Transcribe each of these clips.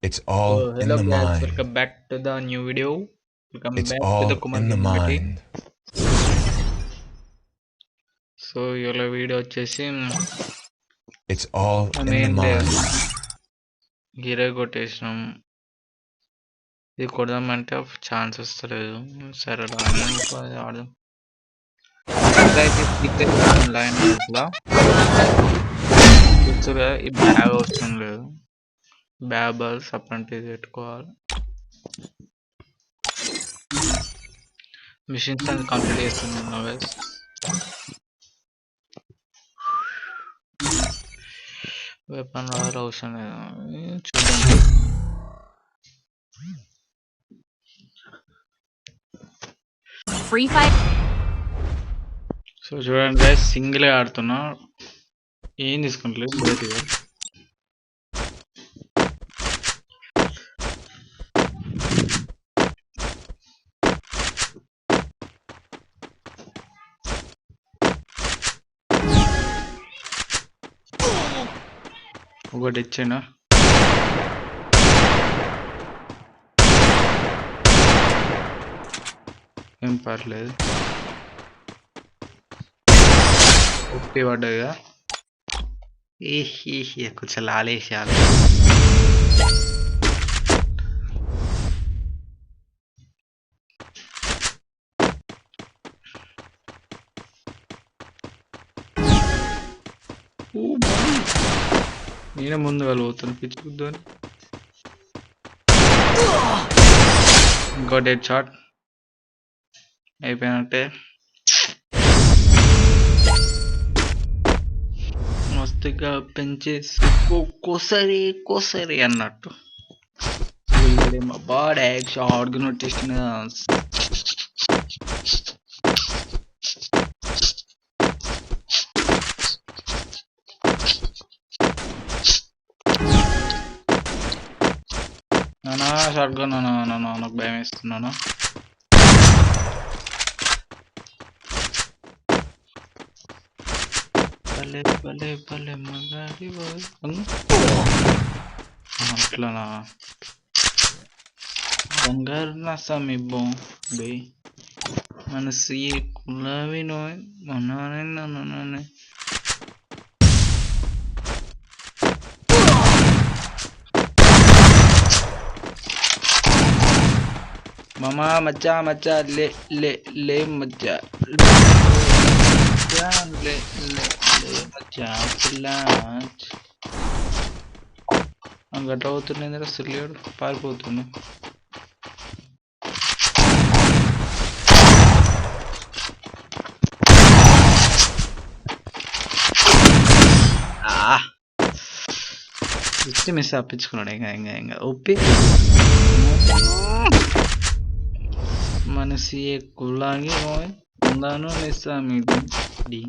It's all So in hello the guys, mind. welcome back to the new video. Welcome It's back to the all Kumar in the Gaming IT. mind. So ఇవాళ video వచ్చేసి It's all మేము in the ఏం లేదు, mind. గిరే కొట్టేసినాం. ఇది కొడదామంటే chance వస్తలేదు. సరే ఆడదాం. Online ఇట్లా చూస్తుగా ఈ బ్యాగ్ అవసరం లేదు, బ్యాగ్ బదులు సపరేట్ పెట్టుకోవాలి. మిషన్స్ అనేది కంప్లీట్ చేస్తున్నాను గైస్. వెపన్ రాయల్ అవసరం లేదు, చూడండి. Free fire. సో చూడండి గైస్, సింగిల్ ఆడుతున్నా, ఏం తీసుకుంటలేదు బయటిగా. ఒకటి ఇచ్చాను, ఏం పర్లేదు. ఉప్పి పడ్డదిగా, కొంచెం లాలేసేయాలి. నేనే ముందు వెళ్ళిపోతాను పిచ్చుకుద్దాని. ఇంకో డెడ్ షాట్ అయిపోయినట్టే. మస్తుగా పెంచేసి కోసరి అన్నట్టు. మా బాడీ షార్ట్ నోటేసిన. నానా షార్ట్ గా నాకు భయం వేస్తున్నాను. భలే మగాడి అట్లానా. బంగారు నా సమీ బే మనసు కులావి నోయ్ మన మామా మచ్చా లే మచ్చా గట్ల అవుతున్నాయి సిల్లేడు పారిపోతున్నాడు. ఇచ్చి మిస్ అప్పించుకున్నాడు. ఇంకా ఒప్పి మనసి కులాగి ఉందాను మిస్ మీది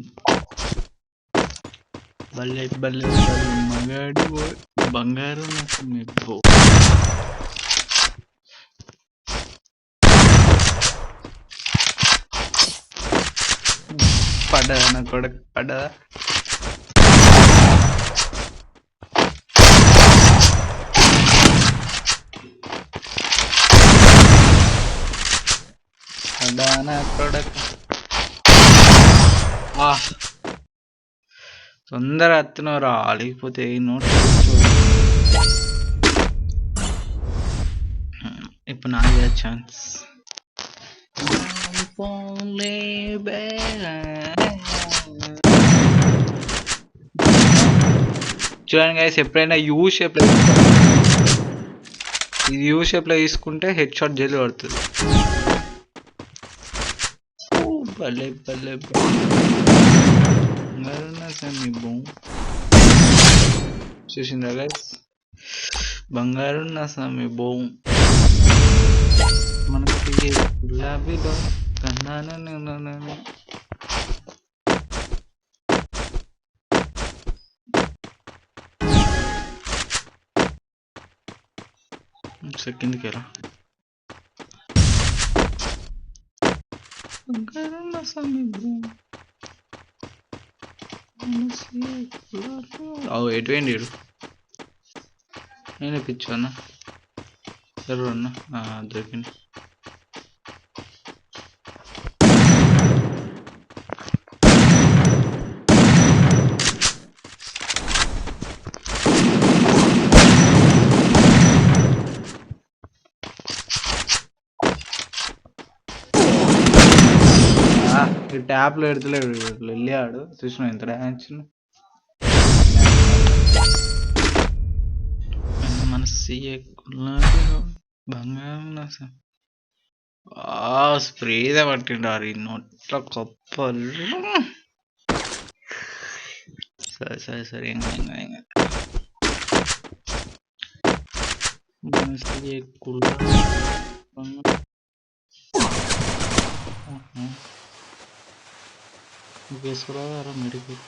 భలే మగాడి బంగారు మీకు పడ్డదా నా కొడుకు పడ్డదా. తొందర అత్తునరా లేకపోతే నోట్. ఇప్పుడు నాదే ఛాన్స్. చూడండి గైస్, ఎప్పుడైనా యూ షేప్ లో ఇది యూ షేప్ లో తీసుకుంటే హెడ్ షాట్ జల్లి పడుతుంది. భలే చూసిందా గైస్, బంగారు నా సమీ బోం మనకి గులాబీలో కన్నాను. సెకండ్కి ఎలా ఎటువంటి నేను పిచ్చాను. ఎవరు అన్న దొరికింది. ఈ ట్యాప్లో ఎడతలేడు వెళ్ళాడు. చూసిన ఎంత డ్యాన్స్ మనసి బంగారం స్ప్రేదే పట్టిండారు ఈ నోట్ల కప్పలు. సరే సరే సరే మనసి వేసుకురావారా మెడికల్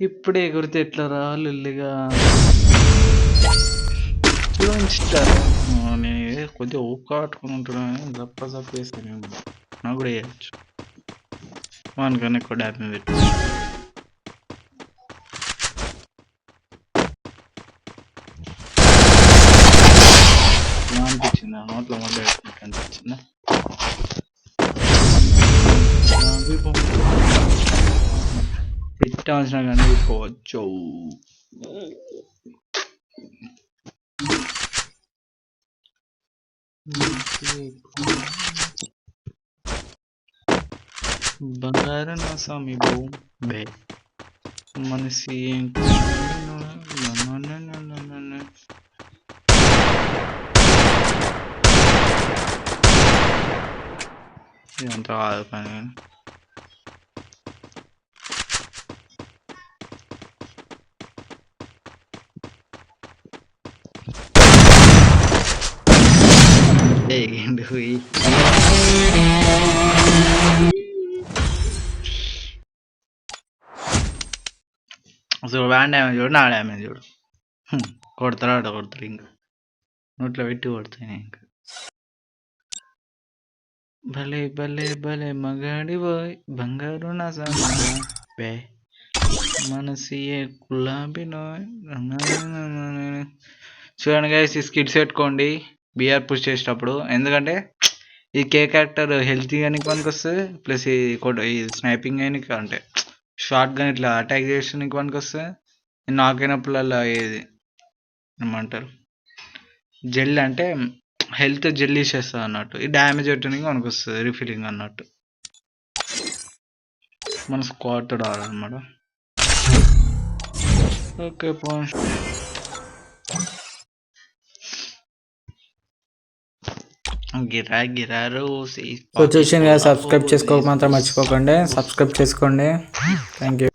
ఇప్పుడే ఎగురితే ఎట్లా రా లిల్లిగా నేను కొద్దిగా ఊకాటుకుని ఉంటున్నాను. జప్ప జప్ప వేస్తాను నాకు కూడా వేయచ్చు. వానికన్నా ఎక్కువ డ్యామేజ్ పెట్టి అనిపించింది. ఆ నోట్లో మొదలు పెట్టినట్టు అనిపించిందా? పెట్టాల్సిన కానీ పోవచ్చు. బంగారం నా స్వామి బే మనసి ఇదంతా కాదు కానీ అసలు వ్యాన్ డ్యామేజ్ చూడు, నా డ్యామేజ్ చూడు. కొడతాడు ఇంకా నోట్లో పెట్టి కొడతాయి ఇంకా. భలే భలే భలే మగాడి బాయ్ బంగారు నా బే మనసి గులాబీ నాయ్. చూడండి గైస్, ఈ స్కిట్స్ పెట్టుకోండి బిఆర్ పుష్ చేసేటప్పుడు. ఎందుకంటే ఈ కే క్యారెక్టర్ హెల్తీ అని పనికి వస్తుంది, ప్లస్ ఈ స్నైపింగ్ అని అంటే షార్ట్ గన్ ఇట్లా అటాక్ చేసడానికి పనికి వస్తుంది. నాకైనప్పుడల్లా ఏది ఏమంటారు జెల్ అంటే హెల్త్ జెల్ ఇచ్చేస్తుంది అన్నట్టు. ఈ డ్యామేజ్ పెట్టడానికి మనకు వస్తుంది రీఫిలింగ్ అన్నట్టు. మన స్క్వాడ్ ఆడాలన్నమాట. ఓకే గిరారు చూసి సబ్స్క్రైబ్ చేసుకోక మాత్రం మర్చిపోకండి. సబ్స్క్రైబ్ చేసుకోండి. Thank you.